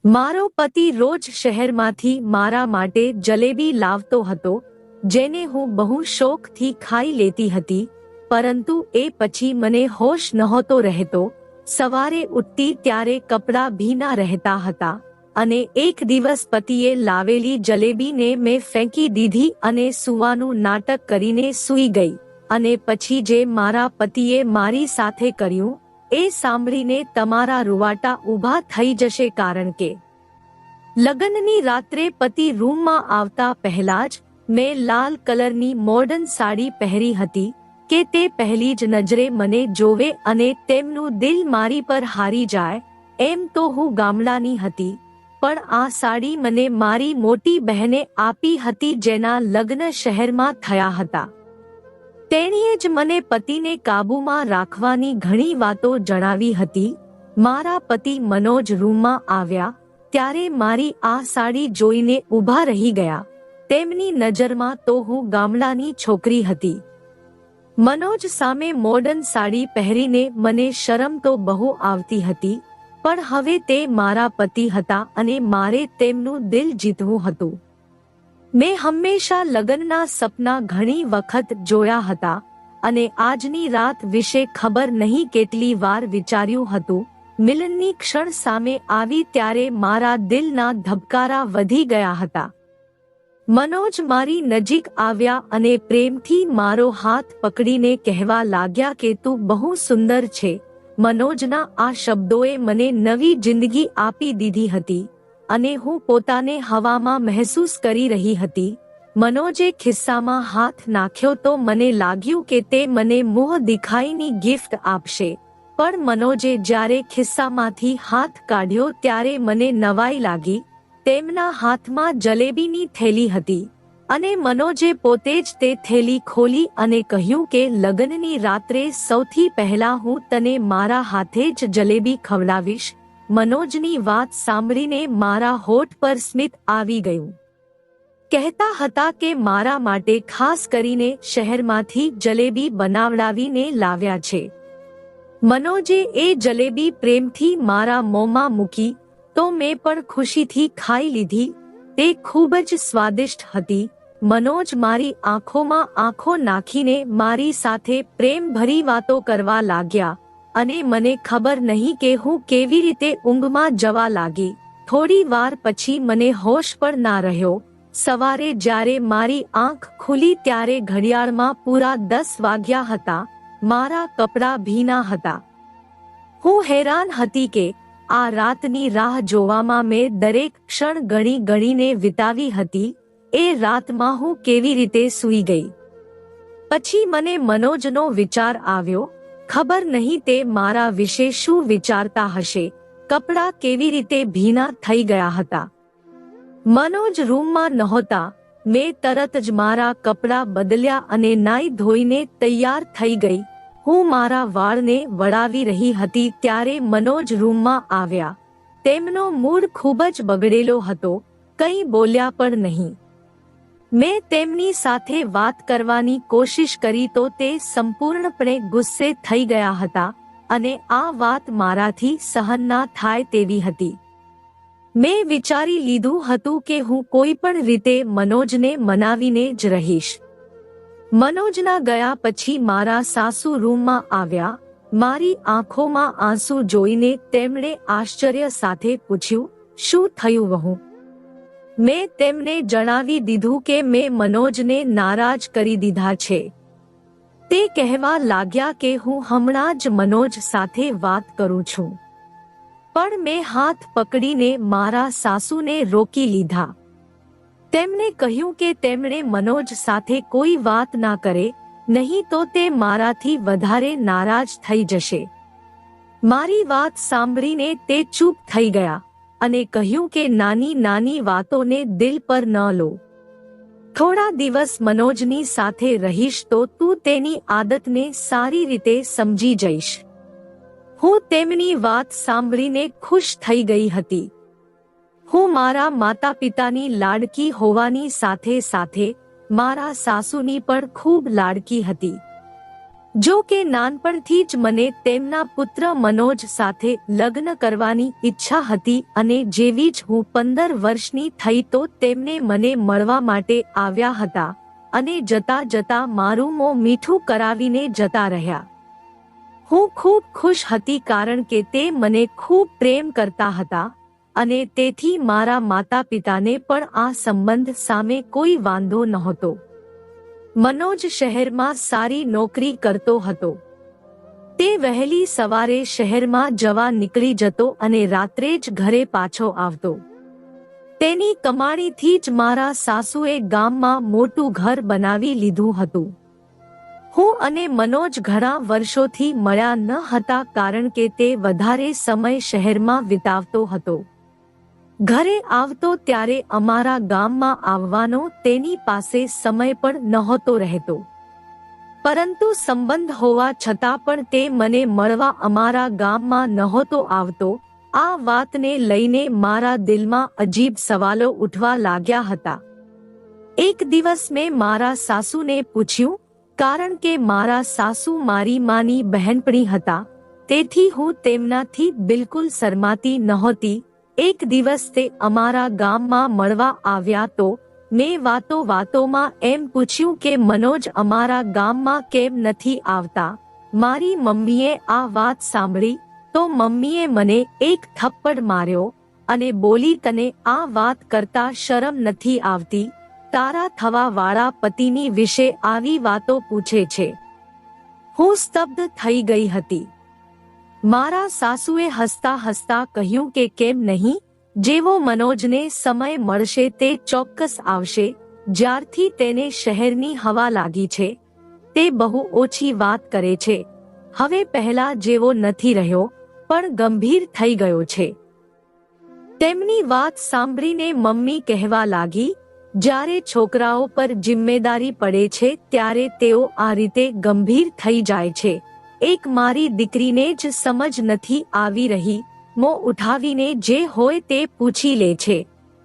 મારો પતિ રોજ શહેરમાંથી મારા માટે જલેબી લાવતો હતો, જેને હું બહુ શોખથી ખાઈ લેતી હતી, પરંતુ એ પછી મને હોશ નહોતો રહેતો. સવારે ઉઠતી ત્યારે કપડાં ભીના રહેતા હતા અને એક દિવસ પતિએ લાવેલી જલેબીને મેં ફેંકી દીધી અને સૂવાનું નાટક કરીને સૂઈ ગઈ. અને પછી જે મારા પતિએ મારી સાથે કર્યું એ સાંભળીને તમારા રૂવાટા ઊભા થઈ જશે, કારણ કે લગ્નની રાત્રે પતિ રૂમમાં આવતા પહેલા જ મેં લાલ કલરની મોડર્ન સાડી પહેરી હતી કે તે પહેલી જ નજરે મને જોવે અને તેમનું દિલ મારી પર હારી જાય. એમ તો હું ગામડાની હતી, પણ આ સાડી મને મારી મોટી બહેને આપી હતી, જેના લગ્ન શહેરમાં થયા હતા. તેણીએ જ મને પતિને કાબૂમાં રાખવાની ઘણી વાતો જણાવી હતી. મારા પતિ મનોજ રૂમમાં આવ્યા ત્યારે મારી આ સાડી જોઈને ઊભા રહી ગયા. તેમની નજરમાં તો હું ગામડાની છોકરી હતી. મનોજ સામે મોડર્ન સાડી પહેરીને મને શરમ તો બહુ આવતી હતી, પણ હવે તે મારા પતિ હતા અને મારે તેમનું દિલ જીતવું હતું. મેં હંમેશા લગ્નના સપના ઘણી વખત જોયા હતા અને આજની રાત વિશે ખબર નહીં કેટલી વાર વિચાર્યું હતું. મિલનની ક્ષણ સામે આવી ત્યારે મારા દિલના ધબકારા વધી ગયા હતા. મનોજ મારી નજીક આવ્યા અને પ્રેમથી મારો હાથ પકડીને કહેવા લાગ્યા કે તું બહુ સુંદર છે. મનોજના આ શબ્દોએ મને નવી જિંદગી આપી દીધી હતી અને હું પોતાને હવામાં મહેસૂસ કરી રહી હતી. મનોજે ખિસ્સામાં હાથ નાખ્યો તો મને લાગ્યું કે તે મને મોહ દિખાઈની ગિફ્ટ આપશે, પણ મનોજે જ્યારે ખિસ્સામાંથી હાથ કાઢ્યો ત્યારે મને નવાઈ લાગી. તેમના હાથમાં જલેબીની થેલી હતી અને મનોજે પોતે જ તે થેલી ખોલી અને કહ્યું કે લગ્નની રાત્રે સૌથી પહેલા હું તને મારા હાથે જ જલેબી ખવડાવીશ. મનોજની વાત સાંભળીને મારા હોઠ પર સ્મિત આવી ગયું. કહેતા હતા કે મારા માટે ખાસ કરીને શહેરમાંથી જલેબી બનાવડાવીને લાવ્યા છે. મનોજે એ જલેબી પ્રેમથી મારા મોંમાં મૂકી તો મેં પણ ખુશીથી ખાઈ લીધી. તે ખૂબ જ સ્વાદિષ્ટ હતી. મનોજ મારી આંખોમાં આંખો નાખીને મારી સાથે પ્રેમભરી વાતો કરવા લાગ્યા અને મને ખબર નહીં કે હું કેવી રીતે ઊંઘમાં જવા લાગી. થોડી વાર પછી મને હોશ પણ ના રહ્યો. સવારે જ્યારે મારી આંખ ખુલી ત્યારે ઘડિયાળમાં પૂરા 10 વાગ્યા હતા. મારા કપડાં ભીના હતા. હું હેરાન હતી કે આ રાતની રાહ જોવામાં મેં દરેક ક્ષણ ગણી ગણીને વિતાવી હતી. એ રાતમાં હું કેવી રીતે સૂઈ ગઈ. પછી મને મનોજનો વિચાર આવ્યો. ખબર નહીં તે મારા વિશે શું વિચારતા હશે. કપડાં કેવી રીતે ભીના થઈ ગયા હતા. મનોજ રૂમમાં નહોતા. મેં તરત જ મારા કપડાં બદલ્યા અને નાઈ ધોઈને તૈયાર થઈ ગઈ. હું મારા વાળને વળાવી રહી હતી ત્યારે મનોજ રૂમમાં આવ્યા. તેમનો મૂડ ખૂબ જ બગડેલો હતો. કંઈ બોલ્યા પણ નહીં. મેં તેમની સાથે વાત કરવાની કોશિશ કરી તો તે સંપૂર્ણપણે ગુસ્સે થઈ ગયા હતા અને આ વાત મારાથી સહન ના થાય તેવી હતી. મેં વિચારી લીધું હતું કે હું કોઈ પણ રીતે મનોજને મનાવીને જ રહીશ. મનોજના ગયા પછી મારા સાસુ રૂમમાં આવ્યા. મારી આંખોમાં આંસુ જોઈને તેમણે આશ્ચર્ય સાથે પૂછ્યું, શું થયું વહુ? મેં તેમને જણાવી દીધું કે મેં મનોજને નારાજ કરી દીધા છે. તે કહેવા લાગ્યા કે હું હમણાં જ મનોજ સાથે વાત કરું છું. પણ મેં હાથ પકડીને મારા સાસુને રોકી લીધા. તેમણે કહ્યું કે તેમણે મનોજ સાથે કોઈ વાત ના કરે, નહીં તો તે મારાથી વધારે નારાજ થઈ જશે. મારી વાત સાંભળીને તે ચૂપ થઈ ગયા અને કહ્યું કે નાની નાની વાતોને દિલ પર ન લો. થોડા દિવસ મનોજની સાથે રહીશ તો તું તેની આદતને સારી રીતે સમજી જઈશ. હું તેમની વાત સાંભળીને ખુશ થઈ ગઈ હતી. હું મારા માતા પિતાની લાડકી હોવાની સાથે સાથે મારા સાસુની પણ ખૂબ લાડકી હતી. જો કે નાનપણથી જ મને તેમના પુત્ર મનોજ સાથે લગ્ન કરવાની ઈચ્છા હતી અને જેવી જ હું 15 વર્ષની થઈ તો તેમને મને મળવા માટે આવ્યા હતા અને જતા જતા મારું મોં મીઠું કરાવીને જતા રહ્યા. હું ખૂબ ખુશ હતી કારણ કે તે મને ખૂબ પ્રેમ કરતા હતા અને તેથી મારા માતા પિતાને પણ આ સંબંધ સામે કોઈ વાંધો નહોતો. મનોજ શહેરમાં સારી નોકરી કરતો હતો. તે વહેલી સવારે શહેરમાં જવા નીકળી જતો અને રાત્રે જ ઘરે પાછો આવતો. તેની કમાણીથી જ મારા સાસુએ ગામમાં મોટું ઘર બનાવી લીધું હતું. હું અને મનોજ ઘણા વર્ષોથી મળ્યા ન હતા કારણ કે તે વધારે સમય શહેરમાં વિતાવતો હતો. ઘરે આવતો ત્યારે અમારા ગામમાં આવવાનો તેની પાસે સમય પણ નહોતો રહેતો. પરંતુ સંબંધ હોવા છતાં પણ તે મને મળવા અમારા ગામમાં નહોતો આવતો. આ વાતને લઈને મારા દિલમાં અજીબ સવાલો ઉઠવા લાગ્યા હતા. એક દિવસ મેં મારા સાસુને પૂછ્યું, કારણ કે મારા સાસુ મારી માની બહેનપણી હતા, તેથી હું તેમનાથી બિલકુલ શરમાતી નહોતી. એક દિવસ તે અમારા ગામમાં મળવા આવ્યા તો મેં વાતોમાં એમ પૂછ્યું કે મનોજ અમારા ગામમાં કેમ નથી આવતા. મારી મમ્મીએ આ વાત સાંભળી તો મમ્મીએ મને એક થપ્પડ માર્યો અને બોલી, તને આ વાત કરતા શરમ નથી આવતી? તારા થવા વાળા પતિની વિશે આવી વાતો પૂછે છે. હું સ્તબ્ધ થઈ ગઈ હતી. મારા સાસુએ હસતા હસતા કહ્યું કે કેમ નહીં, જેવો મનોજને સમય મળશે તે ચોક્કસ આવશે. જ્યારથી તેને શહેરની હવા લાગી છે તે બહુ ઓછી વાત કરે છે. હવે પહેલા જેવો નથી રહ્યો, પણ ગંભીર થઈ ગયો છે. તેમની વાત સાંભળીને મમ્મી કહેવા લાગી, જ્યારે છોકરાઓ પર જિમ્મેદારી પડે છે ત્યારે તેઓ આ રીતે ગંભીર થઈ જાય છે. એક મારી દીકરીને જ સમજ નથી આવી રહી, મોં ઉઠાવીને જે હોય તે પૂછી લે છે.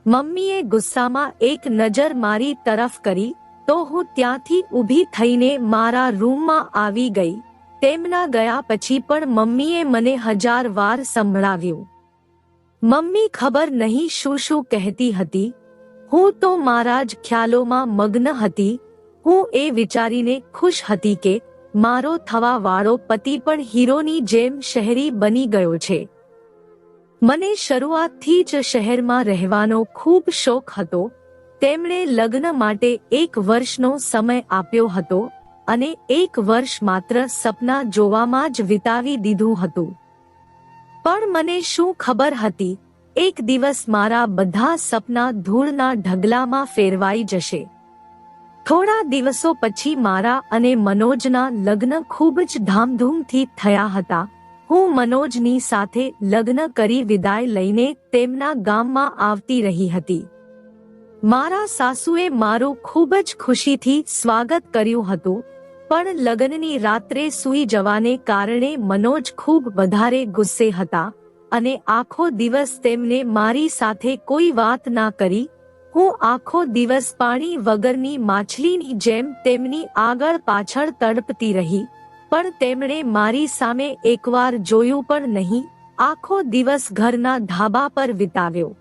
મમ્મીએ ગુસ્સામાં એક નજર મારી તરફ કરી તો હું ત્યાંથી ઊભી થઈને મારા રૂમમાં આવી ગઈ. તેમના ગયા પછી પણ મમ્મીએ મને 1000 વાર સંભળાવ્યું. મમ્મી ખબર નહીં શું શું કહેતી હતી. હું તો મારા જ ખ્યાલોમાં મગ્ન હતી. હું એ વિચારીને ખુશ હતી કે મારો થવા વાળો પતિ પણ હીરોની જેમ શહેરી બની ગયો છે. મને શરૂઆતથી જ શહેરમાં રહેવાનો ખૂબ શોખ હતો. તેમણે લગ્ન માટે 1 વર્ષનો સમય આપ્યો હતો અને 1 વર્ષ માત્ર સપના જોવામાં જ વિતાવી દીધું હતું. પણ મને શું ખબર હતી, એક દિવસ મારા બધા સપના ધૂળના ઢગલામાં ફેરવાઈ જશે. થોડા દિવસો પછી મારા અને મનોજના લગ્ન ખૂબ જ ધામધૂમથી થયા હતા. હું મનોજની સાથે લગ્ન કરી વિદાય લઈને તેમના ગામમાં આવતી રહી હતી. મારા સાસુએ મારું ખૂબ જ ખુશીથી સ્વાગત કર્યું હતું, પણ લગ્નની રાત્રે સૂઈ જવાને કારણે મનોજ ખૂબ વધારે ગુસ્સે હતા અને આખો દિવસ તેમને મારી સાથે કોઈ વાત ના કરી. હું આખો દિવસ પાણી વગરની માછલીની જેમ તેમની આગળ પાછળ તડપતી રહી, પણ તેમણે મારી સામે એકવાર જોયું પણ નહીં. આખો દિવસ ઘરના ધાબા પર વિતાવ્યો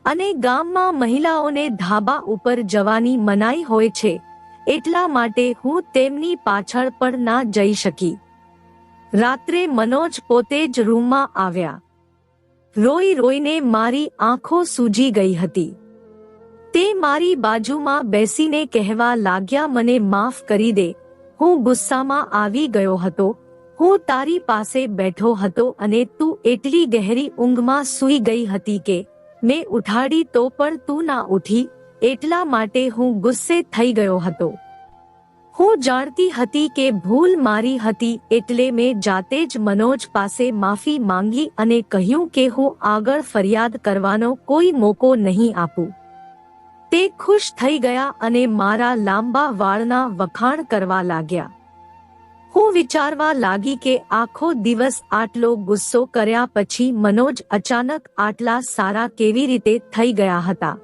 અને ગામમાં મહિલાઓને ધાબા ઉપર જવાની મનાઈ હોય છે, એટલા માટે હું તેમની પાછળ પણ ના જઈ શકી. રાત્રે મનોજ પોતે જ રૂમમાં આવ્યા. રોઈ રોઈને મારી આંખો સૂજી ગઈ હતી. તે મારી બાજુમાં બેસીને કહેવા લાગ્યા, મને માફ કરી દે, હું ગુસ્સામાં આવી ગયો હતો. હું તારી પાસે બેઠો હતો અને તું એટલી ગહેરી ઊંઘમાં સૂઈ ગઈ હતી કે મેં ઉઠાડી તો પણ તું ના ઉઠી, એટલા માટે હું ગુસ્સે થઈ ગયો હતો. હું જાણતી હતી કે ભૂલ મારી હતી, એટલે મેં જાતે જ મનોજ પાસે માફી માંગી અને કહ્યું કે હું આગળ ફરિયાદ કરવાનો કોઈ મોકો નહીં આપું. તે ખુશ થઈ ગયા અને મારા લાંબા વાળના વખાણ કરવા લાગ્યા. હું વિચારવા લાગી કે આખો દિવસ આટલો ગુસ્સો કર્યા પછી મનોજ અચાનક આટલા સારા કેવી રીતે થઈ ગયા હતા.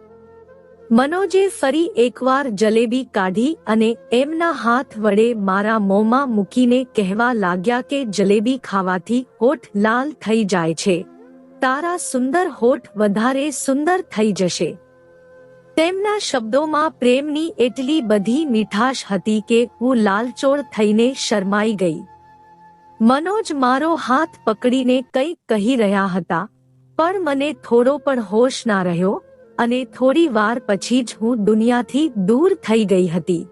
મનોજે ફરી એકવાર જલેબી કાઢી અને એમના હાથ વડે મારા મોંમાં મૂકીને કહેવા લાગ્યા કે જલેબી ખાવાથી હોઠ લાલ થઈ જાય છે, તારા સુંદર હોઠ વધારે સુંદર થઈ જશે. તેમના શબ્દોમાં પ્રેમની એટલી બધી મીઠાશ હતી કે હું લાલચોળ થઈને શરમાઈ ગઈ. મનોજ મારો હાથ પકડીને કંઈક કહી રહ્યા હતા, પણ મને થોડો પણ હોશ ના રહ્યો અને થોડી વાર પછી જ હું દુનિયાથી દૂર થઈ ગઈ હતી.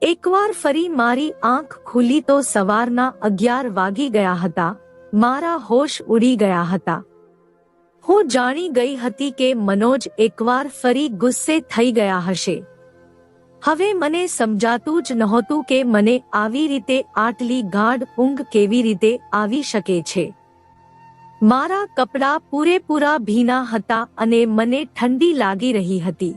એકવાર ફરી મારી આંખ ખુલી તો સવારના 11 વાગી ગયા હતા. મારા હોશ ઉડી ગયા હતા. હું જાણી ગઈ હતી કે મનોજ એકવાર ફરી ગુસ્સે થઈ ગયા હશે. હવે મને સમજાતું જ નહોતું કે મને આવી રીતે આટલી ગાઢ ઊંઘ કેવી રીતે આવી શકે છે. મારા કપડાં પૂરેપૂરા ભીના હતા અને મને ઠંડી લાગી રહી હતી.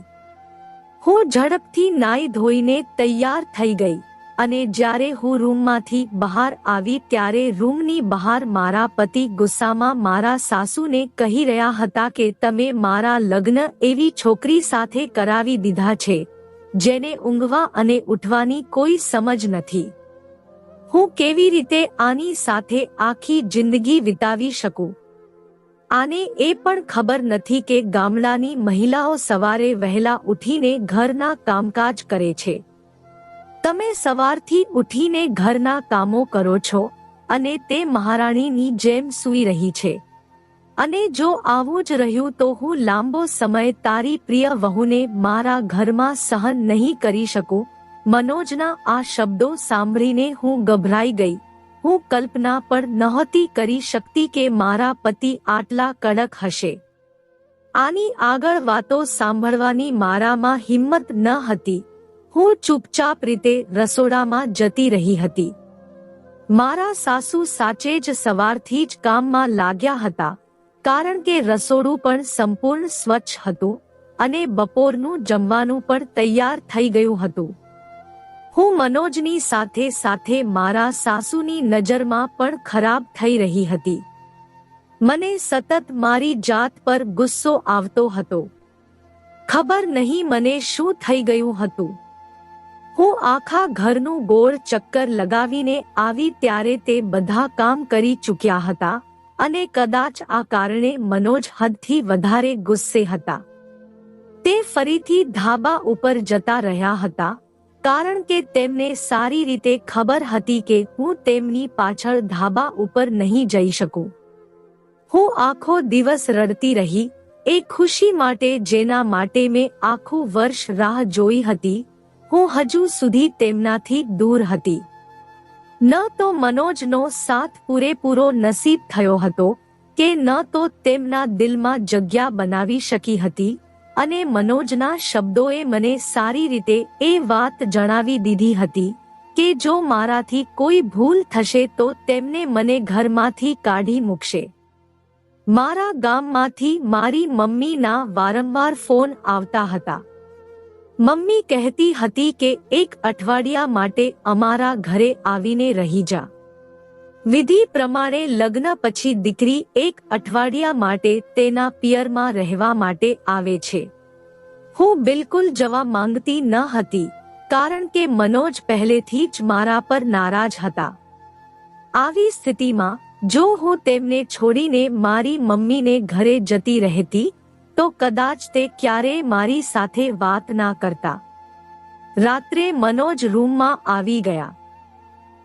હું ઝડપથી નાઈ ધોઈને તૈયાર થઈ ગઈ અને જ્યારે હું રૂમમાંથી બહાર આવી ત્યારે રૂમની બહાર મારા પતિ ગુસ્સામાં મારા સાસુને કહી રહ્યા હતા કે તમે મારા લગ્ન એવી છોકરી સાથે કરાવી દીધા છે જેને ઊંઘવા અને ઉઠવાની કોઈ સમજ નથી. હું કેવી રીતે આની સાથે આખી જિંદગી વિતાવી શકું? આને એ પણ ખબર નથી કે ગામડાની મહિલાઓ સવારે વહેલા ઉઠીને ઘરના કામકાજ કરે છે. તમે સવારથી ઉઠીને ઘરના કામો કરો છો અને તે મહારાણીની જેમ સૂઈ રહી છે. અને જો આવું જ રહ્યું તો હું લાંબો સમય તારી પ્રિય વહુને મારા ઘરમાં સહન નહીં કરી શકું. મનોજના આ શબ્દો સાંભળીને હું ગભરાઈ ગઈ. હું કલ્પના પણ નહોતી કરી શકતી કે મારા પતિ આટલા કડક હશે. આની આગળ વાતો સાંભળવાની મારામાં હિંમત ન હતી. હું ચૂપચાપ રીતે રસોડામાં જતી રહી હતી. મારા સાસુ સાચે જ સવારથી જ કામમાં લાગ્યા હતા, કારણ કે રસોડું પણ સંપૂર્ણ સ્વચ્છ હતું અને બપોરનું જમવાનું પણ તૈયાર થઈ ગયું હતું. હું મનોજની સાથે સાથે મારા સાસુની નજરમાં પણ ખરાબ થઈ રહી હતી. મને સતત મારી જાત પર ગુસ્સો આવતો હતો. ખબર નહીં મને શું થઈ ગયું હતું. હું આખા ઘરનું ગોળ ચક્કર લગાવીને આવી ત્યારે તે બધા કામ કરી ચૂક્યા હતા અને કદાચ આ કારણે મનોજ હદથી વધારે ગુસ્સે હતા. તે ફરીથી ધાબા ઉપર જતા રહ્યા હતા, કારણ કે તેમને સારી રીતે ખબર હતી કે હું તેમની પાછળ ધાબા ઉપર નહીં જઈ શકું. હું આખો દિવસ રડતી રહી, એ ખુશી માટે જેના માટે મેં આખું વર્ષ રાહ જોઈ હતી. હું હજુ સુધી તેમનાથી દૂર હતી. ન તો મનોજનો સાથ પૂરેપૂરો નસીબ થયો હતો કે ન તો તેમના દિલમાં જગ્યા બનાવી શકી હતી, અને મનોજના શબ્દોએ મને સારી રીતે એ વાત જણાવી દીધી હતી કે જો મારાથી કોઈ ભૂલ થશે તો તેમને મને ઘરમાંથી કાઢી મૂકશે. મારા ગામમાંથી મારી મમ્મીના વારંવાર ફોન આવતા હતા. મમ્મી કહેતી હતી કે એક અઠવાડિયા માટે અમારા ઘરે આવીને રહી જા. વિધિ પ્રમાણે લગ્ન પછી દીકરી એક અઠવાડિયા માટે તેના પિયરમાં રહેવા માટે આવે છે. હું બિલકુલ જવા માંગતી ન હતી, કારણ કે મનોજ પહેલેથી જ મારા પર નારાજ હતા. આવી સ્થિતિમાં જો હું તેમને છોડીને મારી મમ્મીને ઘરે જતી રહેતી તો કદાચ તે ક્યારેય મારી સાથે વાત ના કરતા. રાત્રે મનોજ રૂમમાં આવી ગયા.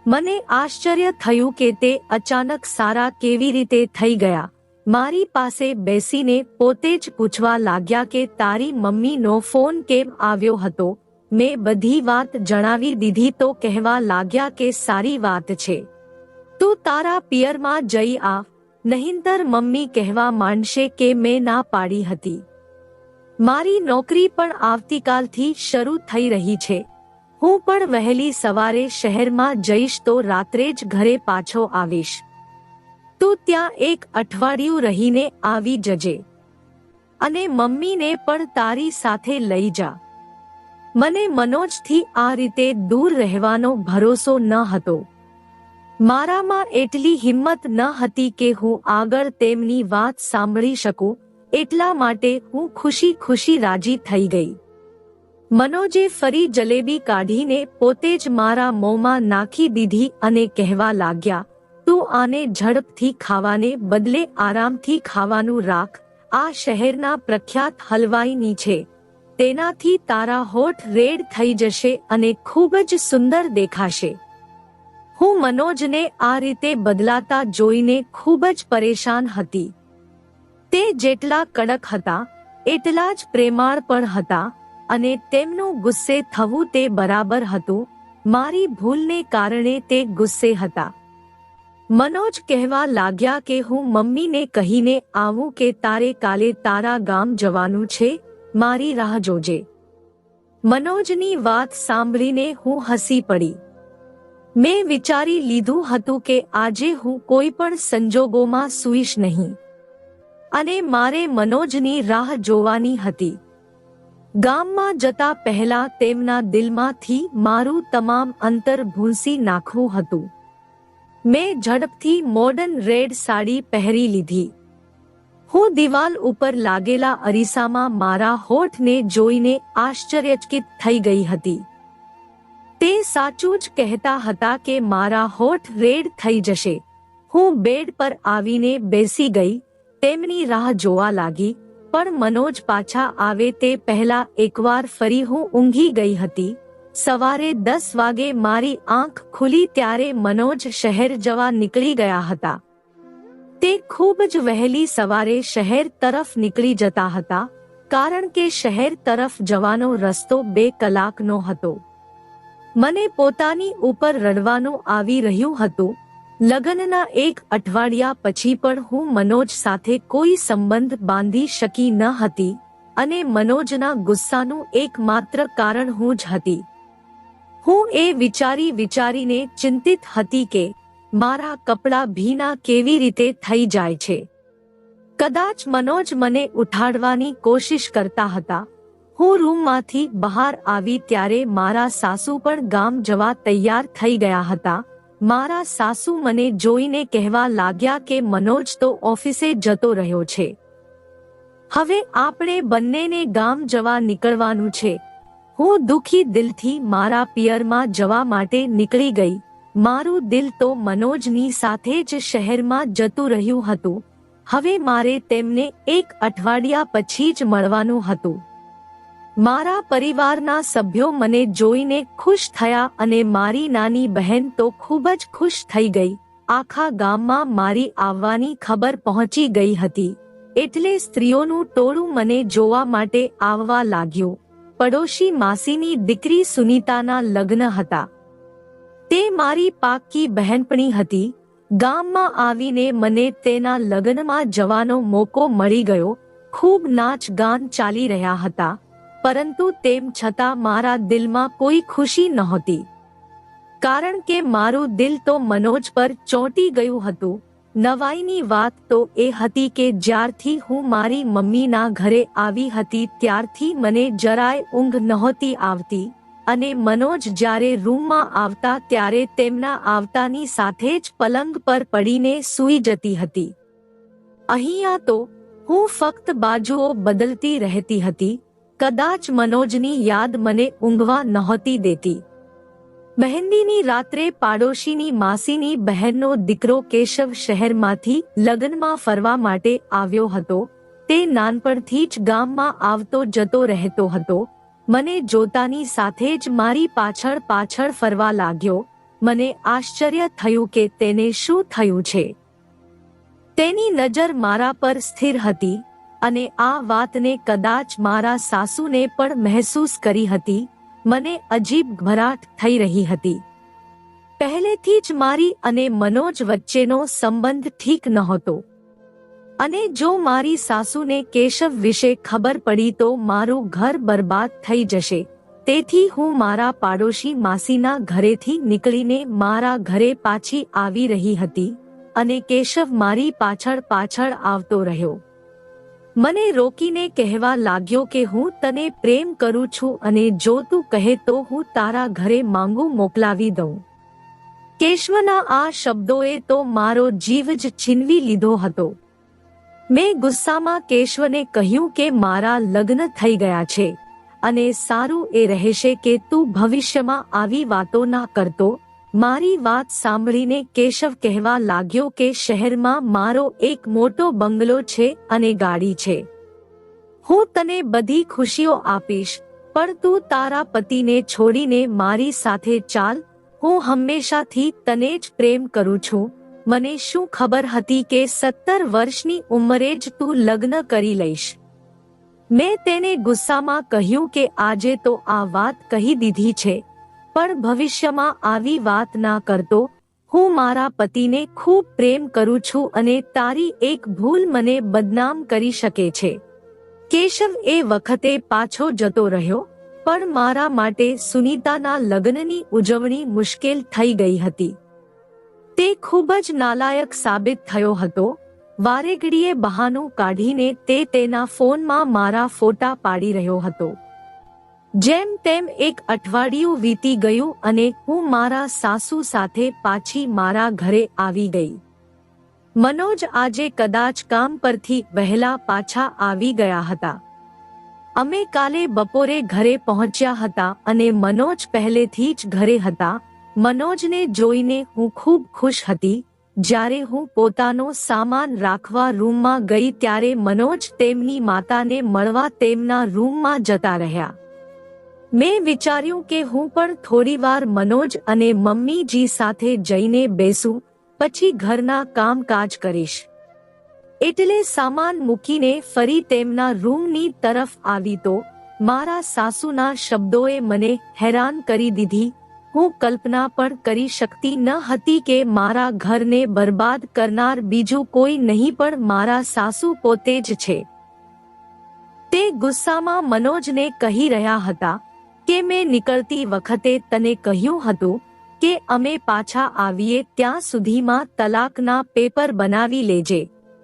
મને આશ્ચર્ય થયું કે તે અચાનક સારા કેવી રીતે થઈ ગયા. મારી પાસે બેસીને પોતે જ પૂછવા લાગ્યા કે તારી મમ્મીનો ફોન કેમ આવ્યો હતો. મેં બધી વાત જણાવી દીધી તો કહેવા લાગ્યા કે સારી વાત છે, તું તારા પિયરમાં જઈ આવ, નહીંતર મમ્મી કહેવા માંડશે કે મેં ના પાડી હતી. મારી નોકરી પણ આવતીકાલથી શરૂ થઈ રહી છે. હું પણ વહેલી સવારે શહેરમાં જઈશ તો રાત્રે જ ઘરે પાછો આવીશ. તું ત્યાં એક અઠવાડિયું રહીને આવી જજે અને મમ્મીને પણ તારી સાથે લઈ જા. મને મનોજથી આ રીતે દૂર રહેવાનો ભરોસો ન હતો. મારામાં એટલી હિંમત ન હતી કે હું આગળ તેમની વાત સાંભળી શકું, એટલા માટે હું ખુશી ખુશી રાજી થઈ ગઈ. મનોજે ફરી જલેબી કાઢીને પોતે જ મારા મોંમાં નાખી દીધી અને કહેવા લાગ્યા, તું આને ઝડપથી ખાવાને બદલે આરામથી ખાવાનું રાખ. આ શહેરના પ્રખ્યાત હલવાઈની છે, તેનાથી તારા હોઠ રેડ થઈ જશે અને ખૂબ જ સુંદર દેખાશે. હું મનોજને આ રીતે બદલાતા જોઈને ખૂબ જ પરેશાન હતી. તે જેટલા કડક હતા એટલા જ પ્રેમાળ પણ હતા અને તેમનું ગુસ્સે થવું તે બરાબર હતું. મારી ભૂલને કારણે તે ગુસ્સે હતા. મનોજ કહેવા લાગ્યા કે હું મમ્મીને કહીને આવું કે તારે કાલે તારા ગામ જવાનું છે, મારી રાહ જોજે. મનોજની વાત સાંભળીને હું હસી પડી. મેં વિચારી લીધું હતું કે આજે હું કોઈ પણ સંજોગોમાં સૂઈશ નહીં અને મારે મનોજની રાહ જોવાની હતી. ગામમાં જતા પહેલા તેમના દિલમાંથી મારું તમામ અંતર ભૂંસી નાખવું હતું. મેં ઝડપથી મોડર્ન રેડ સાડી પહેરી લીધી. હું દિવાલ ઉપર લાગેલા અરીસામાં મારા હોઠને જોઈને આશ્ચર્યચકિત થઈ ગઈ હતી. તે સાચું જ કહેતા હતા કે મારા હોઠ રેડ થઈ જશે. હું બેડ પર આવીને બેસી ગઈ, તેમની રાહ જોવા લાગી, પણ મનોજ પાછા આવે તે પહેલા એકવાર ફરી હું ઊંઘી ગઈ હતી. સવારે 10 વાગે મારી આંખ ખુલી ત્યારે મનોજ શહેર જવા નીકળી ગયા હતા. તે ખૂબ જ વહેલી સવારે શહેર તરફ નીકળી જતા હતા, કારણ કે શહેર તરફ જવાનો રસ્તો 2 કલાકનો હતો. મને પોતાની ઉપર રડવાનું આવી રહ્યું હતું. લગ્નના 1 અઠવાડિયા પછી પણ હું મનોજ સાથે કોઈ સંબંધ બાંધી શકી ન હતી અને મનોજના ગુસ્સાનું એકમાત્ર કારણ હું જ હતી. હું એ વિચારીને ચિંતિત હતી કે મારા કપડાં ભીના કેવી રીતે થઈ જાય છે. કદાચ મનોજ મને ઉઠાડવાની કોશિશ કરતા હતા. હું રૂમમાંથી બહાર આવી ત્યારે મારા સાસુ પણ ગામ જવા તૈયાર થઈ ગયા હતા. મારા સાસુ મને જોઈને કહેવા લાગ્યા કે મનોજ તો ઓફિસે જતો રહ્યો છે. હવે આપણે બંનેને ગામ જવા નીકળવાનું છે. હું દુખી દિલથી મારા પિયરમાં જવા માટે નીકળી ગઈ. મારું દિલ તો મનોજની સાથે જ શહેરમાં જતું રહ્યું હતું. હવે મારે તેમને 1 અઠવાડિયા પછી જ મળવાનું હતું. મારા પરિવારના સભ્યો મને જોઈને ખુશ થયા અને મારી નાની બહેન તો ખૂબ જ ખુશ થઈ ગઈ. આખા ગામમાં મારી આવવાની ખબર પહોંચી ગઈ હતી, એટલે સ્ત્રીઓનું ટોળું મને જોવા માટે આવવા લાગ્યું. પડોશી માસીની દીકરી સુનીતાના લગ્ન હતા. તે મારી પાક્કી બહેનપણી હતી. ગામમાં આવીને મને તેના લગ્નમાં જવાનો મોકો મળી ગયો. ખૂબ નાચ ગાન ચાલી રહ્યા હતા, પરંતુ તેમ છતાં મારા દિલમાં કોઈ ખુશી નહોતી, કારણ કે મારું દિલ તો મનોજ પર ચોંટી ગયું હતું. નવાઈની વાત તો એ હતી કે જ્યારથી હું મારી મમ્મીના ઘરે આવી હતી ત્યારથી મને જરાય ઊંઘ નહોતી આવતી અને મનોજ જ્યારે રૂમમાં આવતા ત્યારે તેમના આવતાની સાથે જ પલંગ પર પડીને સૂઈ જતી હતી. અહીંયા તો હું ફક્ત બાજુઓ બદલતી રહેતી હતી. કદાચ મનોજની યાદ મને ઊંઘવા નહોતી દેતી. મહેંદીની રાત્રે પાડોશીની માસીની બહેનનો દીકરો કેશવ શહેરમાંથી લગ્નમાં ફરવા માટે આવ્યો હતો. તે નાનપણથી જ ગામમાં આવતો જતો રહેતો હતો. મને જોતાની સાથે જ મારી પાછળ પાછળ ફરવા લાગ્યો. મને આશ્ચર્ય થયું કે તેને શું થયું છે. તેની નજર મારા પર સ્થિર હતી અને આ વાતને કદાચ મારા સાસુને પણ મહેસૂસ કરી હતી. મને અજીબ ઘબરાટ થઈ રહી હતી. પહેલેથી જ મારી અને મનોજ વચ્ચેનો સંબંધ ઠીક નહોતો અને જો મારી સાસુને કેશવ વિશે ખબર પડી તો મારું ઘર બરબાદ થઈ જશે. તેથી હું મારા પાડોશી માસીના ઘરેથી નીકળીને મારા ઘરે પાછી આવી રહી હતી અને કેશવ મારી પાછળ પાછળ આવતો રહ્યો. મને રોકીને કહેવા લાગ્યો કે હું તને પ્રેમ કરું છું અને જો તું કહે તો હું તારા ઘરે માંગુ મોકલાવી દઉં. કેશવના આ શબ્દોએ તો મારો જીવ જ છીનવી લીધો હતો. મેં ગુસ્સામાં કેશવને કહ્યું કે મારા લગ્ન થઈ ગયા છે અને સારું એ રહેશે કે તું ભવિષ્યમાં આવી વાતો ના કરતો. મારી વાત સાંભળીને કેશવ કહેવા લાગ્યો કે શહેરમાં મારો એક મોટો બંગલો છે અને ગાડી છે. હું તને બધી ખુશીઓ આપીશ, પણ તું તારા પતિને છોડીને મારી સાથે ચાલ. હું હંમેશાથી તને જ પ્રેમ કરું છું. મને શું ખબર હતી કે 17 વર્ષની ઉંમરે જ તું લગ્ન કરી લઈશ. મેં તેને ગુસ્સામાં કહ્યું કે આજે તો આ વાત કહી દીધી છે, પણ ભવિષ્યમાં આવી વાત ના કરતો. હું મારા પતિને ખૂબ પ્રેમ કરું છું અને તારી એક ભૂલ મને બદનામ કરી શકે છે. કેશવ એ વખતે પાછો જતો રહ્યો, પણ મારા માટે સુનીતાના લગ્નની ઉજવણી મુશ્કેલ થઈ ગઈ હતી. તે ખૂબ જ નાલાયક સાબિત થયો હતો. વારેઘડીએ બહાનું કાઢીને તે તેના ફોનમાં મારા ફોટા પાડી રહ્યો હતો. જેમ તેમ એક અઠવાડિયું વીતી ગયું અને હું મારા સાસુ સાથે પાછી મારા ઘરે આવી ગઈ. મનોજ આજે કદાચ કામ પરથી વહેલા પાછા આવી ગયા હતા. અમે કાલે બપોરે ઘરે પહોંચ્યા હતા અને મનોજ પહેલેથી જ ઘરે હતા. મનોજને જોઈને હું ખૂબ ખુશ હતી. જ્યારે હું પોતાનો સામાન રાખવા રૂમમાં ગઈ ત્યારે મનોજ તેમની માતાને મળવા તેમના રૂમમાં જતા રહ્યા. મેં વિચાર્યું કે હું પણ થોડીવાર મનોજ અને મમ્મીજી સાથે જઈને બેસું, પછી ઘરના કામકાજ કરીશ. એટલે સામાન મૂકીને ફરી તેમના રૂમની તરફ આવી તો મારા સાસુના શબ્દોએ મને હેરાન કરી દીધી. હું કલ્પના પણ કરી શકતી ન હતી કે મારા ઘરને બરબાદ કરનાર બીજું કોઈ નહીં પણ મારા સાસુ પોતે જ છે. તે ગુસ્સામાં મનોજને કહી રહ્યા હતા કે મેં નીકળતી વખતે તને કહ્યું હતું કે અમે પાછા આવીએ ત્યાં સુધીમાં તલાકના પેપર બનાવી લેજે,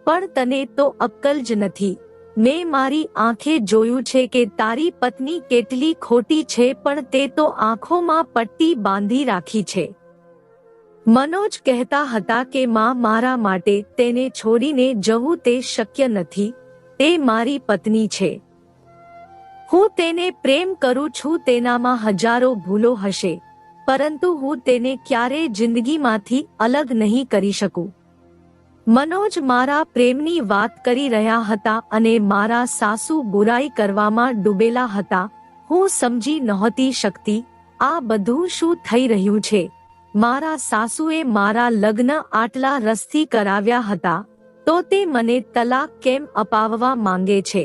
પણ તને તો અક્કલ જ નથી. મેં મારી આંખે જોયું છે કે તારી પત્ની કેટલી ખોટી છે, પણ તે તો આંખોમાં પટ્ટી બાંધી રાખી છે. મનોજ કહેતા હતા કે માં મારા માટે તેને છોડીને જવું તે શક્ય નથી. તે મારી પત્ની છે. હું તેને પ્રેમ કરું છું. તેનામાં હજારો ભૂલો હશે, પરંતુ હું તેને ક્યારેય જિંદગીમાંથી અલગ નહીં કરી શકું. મનોજ મારા પ્રેમની વાત કરી રહ્યા હતા અને મારા સાસુ બુરાઈ કરવામાં ડૂબેલા હતા. હું સમજી નહોતી શકતી આ બધું શું થઈ રહ્યું છે. મારા સાસુએ મારા લગ્ન આટલા રસથી કરાવ્યા હતા, તો તે મને તલાક કેમ અપાવવા માંગે છે?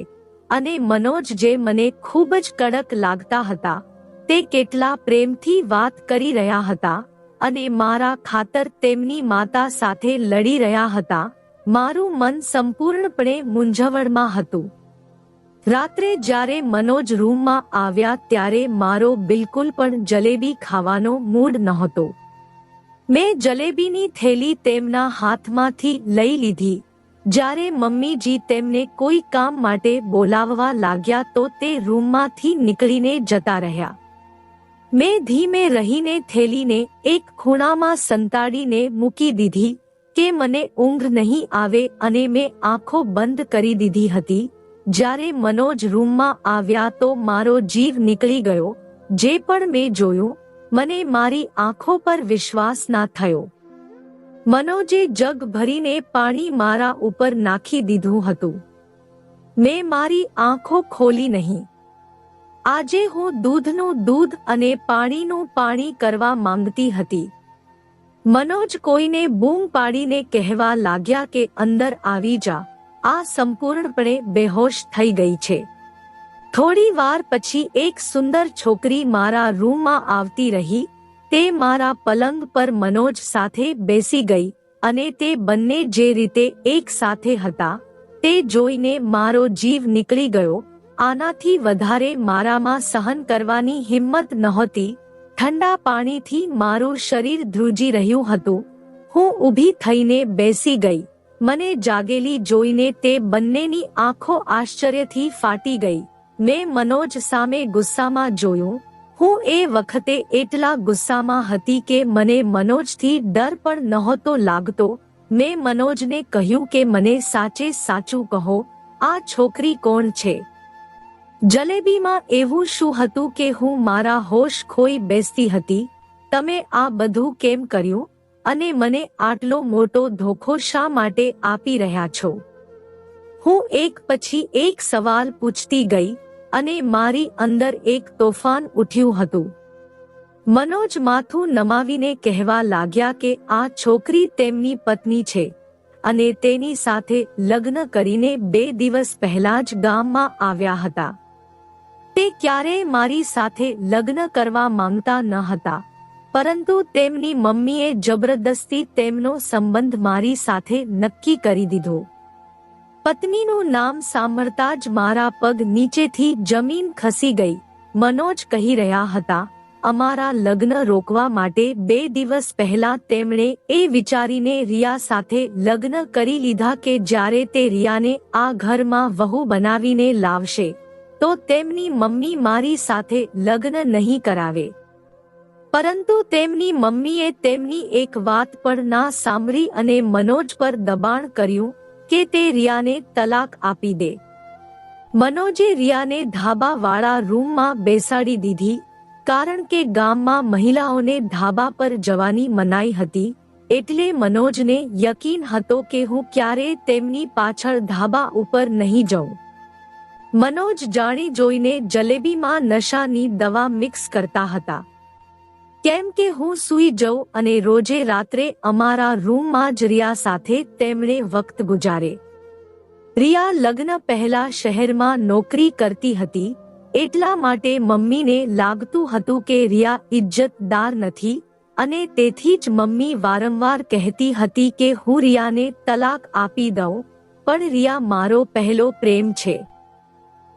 અને મનોજ જે મને ખૂબ જ કડક લાગતા હતા, તે કેટલા પ્રેમથી વાત કરી રહ્યા હતા અને મારા ખાતર તેમની માતા સાથે લડી રહ્યા હતા. મારું મન સંપૂર્ણપણે મૂંઝવણમાં હતું. રાત્રે જ્યારે મનોજ રૂમમાં આવ્યા ત્યારે મારો બિલકુલ પણ જલેબી ખાવાનો મૂડ નહોતો. મેં જલેબીની થેલી તેમના હાથમાંથી લઈ લીધી. જ્યારે મમ્મીજી તેમને કોઈ કામ માટે બોલાવવા લાગ્યા તો તે રૂમમાંથી નીકળીને જતા રહ્યા. મેં ધીમે રહીને થેલીને એક ખૂણામાં સંતાડીને મૂકી દીધી કે મને ઊંઘ નહીં આવે અને મેં આંખો બંધ કરી દીધી હતી. જ્યારે મનોજ રૂમમાં આવ્યા તો મારો જીવ નીકળી ગયો. જે પણ મેં જોયું, મને મારી આંખો પર વિશ્વાસ ના થયો. મનોજે જગ ભરીને પાણી મારા ઉપર નાખી દીધું હતું. મેં મારી આંખો ખોલી નહીં. આજે હું દૂધનું દૂધ અને પાણીનું પાણી કરવા માંગતી હતી. મનોજ કોઈને બૂમ પાડીને કહેવા લાગ્યા કે અંદર આવી જા, આ સંપૂર્ણપણે બેહોશ થઈ ગઈ છે. થોડી વાર પછી એક સુંદર છોકરી મારા રૂમમાં આવતી રહી. તે મારા પલંગ પર મનોજ સાથે બેસી ગઈ અને તે બંને જે રીતે એક સાથે હતા તે જોઈને મારો જીવ નીકળી ગયો. આનાથી વધારે મારામાં સહન કરવાની હિંમત નહોતી. ઠંડા પાણીથી મારું શરીર ધ્રુજી રહ્યું હતું. હું ઊભી થઈને બેસી ગઈ. મને જાગેલી જોઈને તે બંનેની આંખો આશ્ચર્યથી ફાટી ગઈ. મેં મનોજ સામે ગુસ્સામાં જોયું. હું એ વખતે એટલા ગુસ્સામાં હતી કે મને મનોજથી ડર પણ નહોતો લાગતો. મેં મનોજને કહ્યું કે મને સાચે સાચું કહો, આ છોકરી કોણ છે? જલેબીમાં એવું શું હતું કે હું મારા હોશ ખોઈ બેસતી હતી? તમે આ બધું કેમ કર્યું અને મને આટલો મોટો ધોખો શા માટે આપી રહ્યા છો? હું એક પછી એક સવાલ પૂછતી ગઈ અને મારી અંદર એક તોફાન ઉઠ્યું હતું. મનોજ માથું નમાવીને કહેવા લાગ્યા કે આ છોકરી તેમની પત્ની છે અને તેની સાથે લગ્ન કરીને 2 દિવસ પહેલા જ ગામમાં આવ્યા હતા. તે ક્યારેય મારી સાથે લગ્ન કરવા માંગતા ન હતા, પરંતુ તેમની મમ્મીએ જબરદસ્તી તેમનો સંબંધ મારી સાથે નક્કી કરી દીધો. પત્નીનું નામ સાંભળતા જ મારા પગ નીચેથી જમીન ખસી ગઈ. મનોજ કહી રહ્યા હતા, અમારા લગ્ન રોકવા માટે 2 દિવસ પહેલા તેમણે એ વિચારીને રિયા સાથે લગ્ન કરી લીધા કે જ્યારે તે રિયાને આ ઘરમાં વહુ બનાવીને લાવશે તો તેમની મમ્મી મારી સાથે લગ્ન નહીં કરાવે. પરંતુ તેમની મમ્મીએ તેમની એક વાત પણ ના સાંભળી અને મનોજ પર દબાણ કર્યું કે તે રિયાને તલાક આપી દે. મનોજે રિયાને ધાબાવાળા રૂમમાં બેસાડી દીધી, કારણ કે ગામમાં મહિલાઓને ધાબા પર જવાની મનાઈ હતી. એટલે મનોજને યકીન હતો કે હું ક્યારેય તેમની પાછળ ધાબા ઉપર નહીં જાઉં. મનોજ જાણી જોઈને જલેબીમાં નશાની દવા મિક્સ કરતા હતા, કેમ કે હું સૂઈ જાઉં અને રોજે રાત્રે અમારા રૂમમાં જ રિયા સાથે તેમણે વખત ગુજારે. રિયા લગ્ન પહેલા શહેરમાં નોકરી કરતી હતી, એટલા માટે મમ્મીને લાગતું હતું કે રિયા ઇજ્જતદાર નથી અને તેથી જ મમ્મી વારંવાર કહેતી હતી કે હું રિયાને તલાક આપી દઉં, પણ રિયા મારો પહેલો પ્રેમ છે.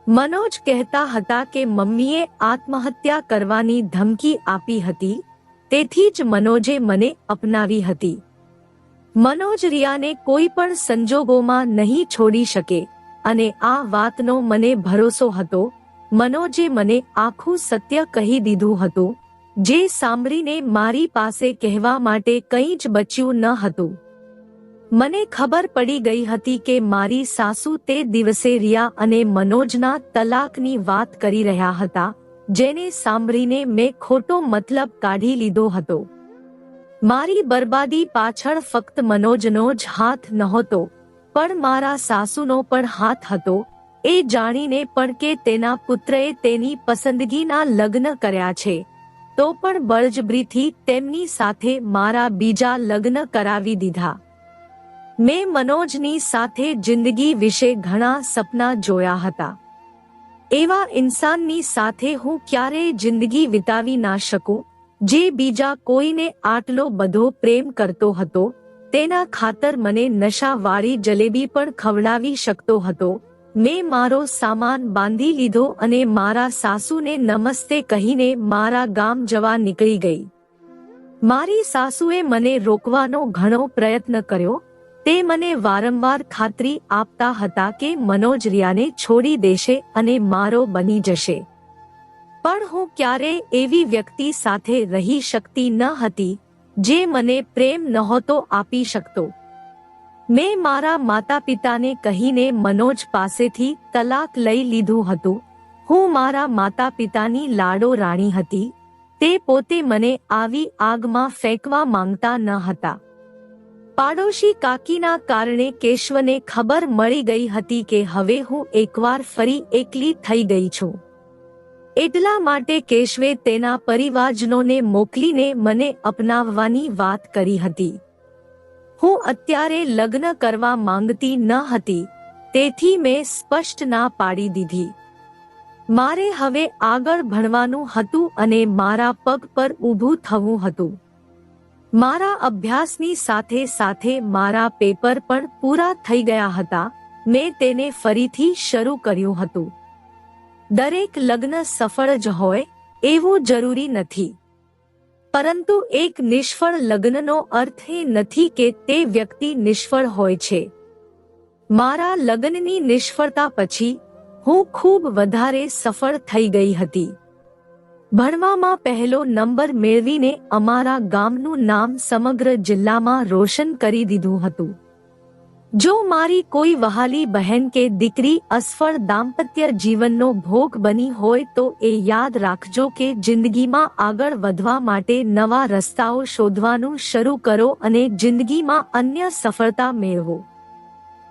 મનોજ કહેતા હતા કે મમ્મીએ આત્મહત્યા કરવાની ધમકી આપી હતી, તેથી જ મનોજે મને અપનાવી હતી. મનોજ રિયાને કોઈ પણ સંજોગોમાં નહીં છોડી શકે અને આ વાતનો મને ભરોસો હતો. મનોજે મને આખું સત્ય કહી દીધું હતું, જે સાંભળીને મારી પાસે કહેવા માટે કંઈ જ બચ્યું ન હતું. મને ખબર પડી ગઈ હતી કે મારી સાસુ તે દિવસે રિયા અને મનોજના તલાકની વાત કરી રહ્યા હતા, જેને સાંભળીને મેં ખોટો મતલબ કાઢી લીધો હતો. મારી બરબાદી પાછળ ફક્ત મનોજનો જ હાથ નહોતો, પણ મારા સાસુનો પણ હાથ હતો. એ જાણીને પણ કે તેના પુત્રએ તેની પસંદગીના લગ્ન કર્યા છે, તો પણ બળજબરીથી તેમની સાથે મારા બીજા લગ્ન કરાવી દીધા. મેં મનોજની સાથે જિંદગી વિશે ઘણા સપના જોયા હતા. એવા ઇન્સાનની સાથે હું ક્યારેય જિંદગી વિતાવી ના શકું, જે બીજા કોઈને આટલો બધો પ્રેમ કરતો હતો. તેના ખાતર મને નશાવાળી જલેબી પણ ખવડાવી શકતો હતો. મેં મારો સામાન બાંધી લીધો અને મારા સાસુને નમસ્તે કહીને મારા ગામ જવા નીકળી ગઈ. મારી સાસુએ મને રોકવાનો ઘણો પ્રયત્ન કર્યો. તે મને વારંવાર ખાતરી આપતા હતા કે મનોજ રિયાને છોડી દેશે અને મારો બની જશે, પણ હું ક્યારેય એવી વ્યક્તિ સાથે રહી શકતી ન હતી જે મને પ્રેમ નહોતો આપી શકતો. મેં મારા માતા પિતાને કહીને મનોજ પાસેથી તલાક લઈ લીધું હતું. હું મારા માતા પિતાની લાડો રાણી હતી. તે પોતે મને આવી આગમાં ફેંકવા માંગતા ન હતા. પાડોશી કાકીના કારણે કેશવને ખબર મળી ગઈ હતી કે હવે હું એકવાર ફરી એકલી થઈ ગઈ છું. એટલા માટે કેશવે તેના પરિવારજનોને મોકલીને મને અપનાવવાની વાત કરી હતી. હું અત્યારે લગ્ન કરવા માંગતી ન હતી, તેથી મેં સ્પષ્ટ ના પાડી દીધી. મારે હવે આગળ ભણવાનું હતું અને મારા પગ પર ઊભું થવું હતું. મારા અભ્યાસની સાથે સાથે મારા પેપર પણ પૂરા થઈ ગયા હતા. મેં તેને ફરીથી શરૂ કર્યું હતું. દરેક લગ્ન સફળ જ હોય એવું જરૂરી નથી, પરંતુ એક નિષ્ફળ લગ્નનો અર્થ એ નથી કે તે વ્યક્તિ નિષ્ફળ હોય છે. મારા લગ્નની નિષ્ફળતા પછી હું ખૂબ વધારે સફળ થઈ ગઈ હતી. ભણવામાં પહેલો નંબર મેળવીને અમારા ગામનું નામ સમગ્ર જિલ્લામાં રોશન કરી દીધું હતું. જો મારી કોઈ વહાલી બહેન કે દીકરી અસફળ દાંપત્ય જીવનનો ભોગ બની હોય તો એ યાદ રાખજો કે જિંદગીમાં આગળ વધવા માટે નવા રસ્તાઓ શોધવાનું શરૂ કરો અને જિંદગીમાં અન્ય સફળતા મેળવો.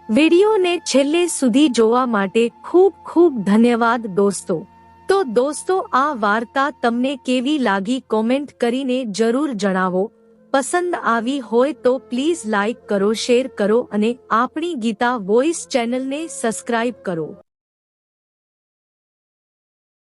વિડીયોને છેલ્લે સુધી જોવા માટે ખૂબ ખૂબ ધન્યવાદ દોસ્તો. તો દોસ્તો, આ વાર્તા તમને કેવી લાગી કોમેન્ટ કરીને જરૂર જણાવો. પસંદ આવી હોય તો પ્લીઝ લાઈક કરો, શેર કરો અને આપણી ગીતા વોઇસ ચેનલને સબસ્ક્રાઇબ કરો.